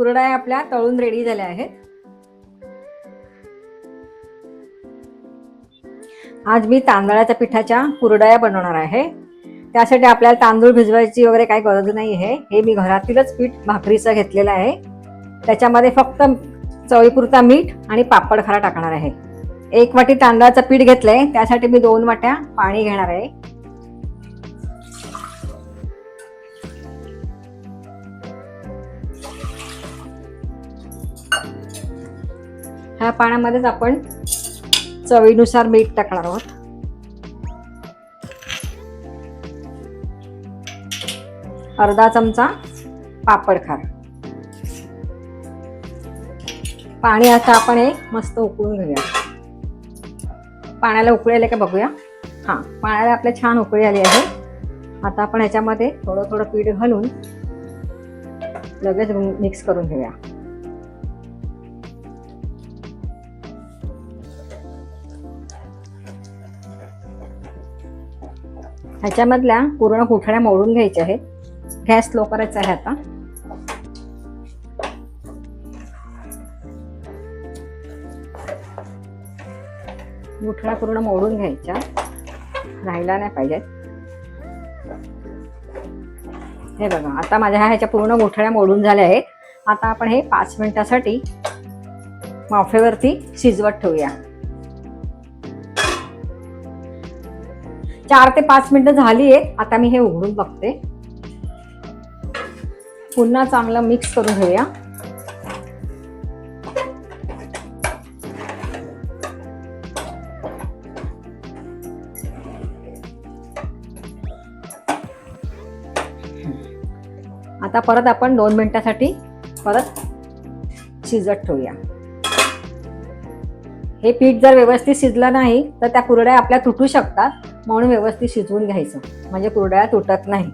कुरडया आपल्या तळून रेडी झाल्या आहेत. आज मी तांदळाच्या पिठाच्या कुरडया बनवणार आहे. त्यासाठी आपल्याला तांदूळ भिजवायची वगैरे काही गरज नाही आहे. हे मी घरातीलच पीठ भाकरीचं घेतलेलं आहे. त्याच्यामध्ये फक्त चवीपुरता मीठ आणि पापड खारा टाकणार आहे. 1 वाटी तांदळाचं पीठ घेतलंय, त्यासाठी मी 2 वाट्या पाणी घेणार आहे. ह्या पाण्यामध्येच आपण चवीनुसार मीठ टाकणार आहोत. अर्धा चमचा पापड खार. पाणी आता आपण हे मस्त उकळून घेऊया. पाण्याला उकळी आले का बघूया. पाण्याला आपले छान उकळी आली आहे. आता आपण ह्याच्यामध्ये थोडं थोडं पीठ घालून लगेच मिक्स करून घेऊया. ह्याच्यामधल्या पूर्ण गुठळ्या मोडून घ्यायच्या आहेत. गॅस स्लो करायचा आहे. आता गुठळ्या पूर्ण मोडून घ्यायच्या, राहिला नाही पाहिजे. हे बघा, आता माझ्या ह्याच्या पूर्ण गुठळ्या मोडून झाल्या आहेत. आता आपण हे 5 मिनिटासाठी वाफेवरती शिजवत ठेवूया. 4 ते 5 मिनिटं झाली आहेत. आता मी हे उघडून बघते. पुन्हा चांगलं मिक्स करून घेऊया. आता परत आपण 2 मिनिटासाठी परत शिजत ठेवूया. हे पीठ जर व्यवस्थित शिजलं नाही तर त्या कुरड्या आपल्या तुटू शकतात, म्हणून व्यवस्थित शिजवून घ्यायचं, म्हणजे कुरड्या तुटत नाही.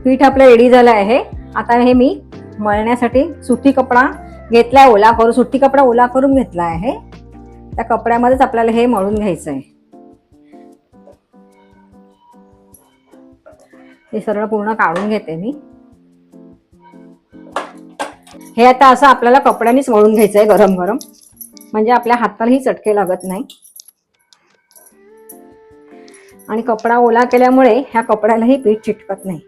पीठ आपलं रेडी झालं आहे. आता हे मी मळण्यासाठी सुती कपडा घेतलाय, ओला करून. सुती कपडा ओला करून घेतला आहे. त्या कपड्यामध्येच आपल्याला हे मळून घ्यायचं आहे. हे सरळ पूर्ण काढून घेते मी. हे आता असं आपल्याला कपड्यानेच मळून घ्यायचं आहे, गरम गरम, म्हणजे आपल्या हातालाही चटके लागत नाही. आणि कपडा ओला केल्यामुळे ह्या कपड्यालाही पीठ चिटकत नाही.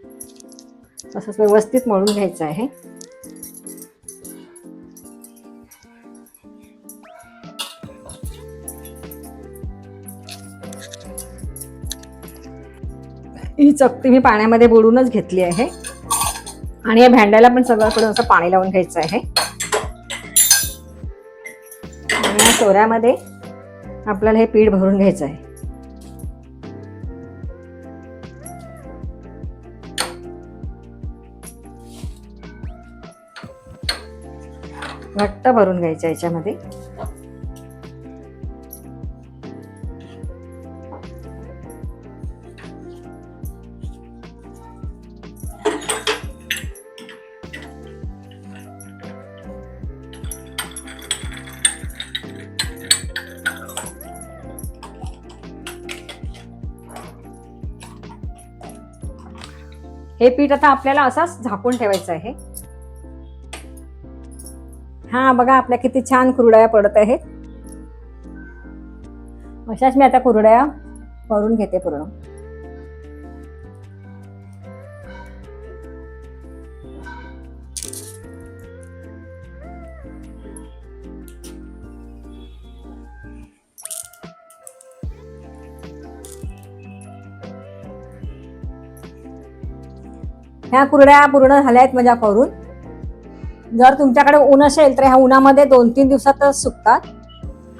असंच व्यवस्थित मळून घ्यायचं आहे. ही चकती मी पाण्यामध्ये बुडवूनच घेतली आहे. आणि या भांड्याला पण सगळीकडून असं पाणी लावून घ्यायचं आहे. आणि या सोऱ्यामध्ये आपल्याला हे पीठ भरून घ्यायचं आहे. घट्ट भरून घ्यायचं याच्यामध्ये. हे पीठ आता आपल्याला असंच झाकून ठेवायचं आहे. बघा, आपल्या किती छान कुरडया पडत आहेत. अशाच मी आता कुरडया करून घेते पूर्ण. ह्या कुरड्या पूर्ण झाल्या आहेत माझ्या करून. जर तुमच्याकडे ऊन असेल तर ह्या उन्हामध्ये 2-3 दिवसातच सुकतात.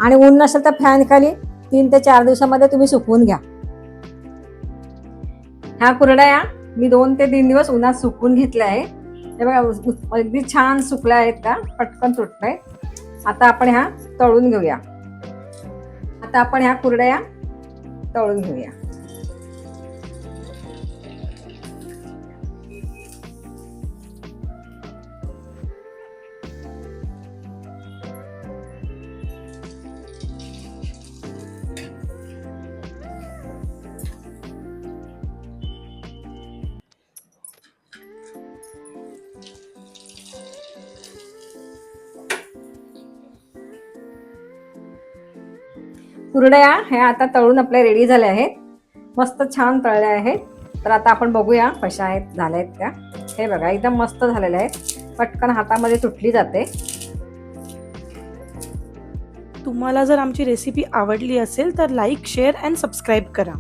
आणि ऊन नसेल तर फॅन खाली 3 ते 4 दिवसामध्ये तुम्ही सुकवून घ्या. ह्या कुरड्या मी 2 ते 3 दिवस उन्हात सुकवून घेतल्या आहे. हे बघा, अगदी छान सुकल्या आहेत का, पटकन तुटतंय. आता आपण ह्या तळून घेऊया. आता आपण ह्या कुरड्या तळून घेऊया. कुरडया ह्या आता तळून आपल्या रेडी झाल्या आहेत, मस्त छान तळल्या आहेत. तर आता आपण बघूया कशा आहेत, झाल्या आहेत त्या. हे बघा एकदम मस्त झालेल्या आहेत, पटकन हातामध्ये तुटली जाते. तुम्हाला जर आमची रेसिपी आवडली असेल तर लाईक, शेअर अँड सबस्क्राईब करा.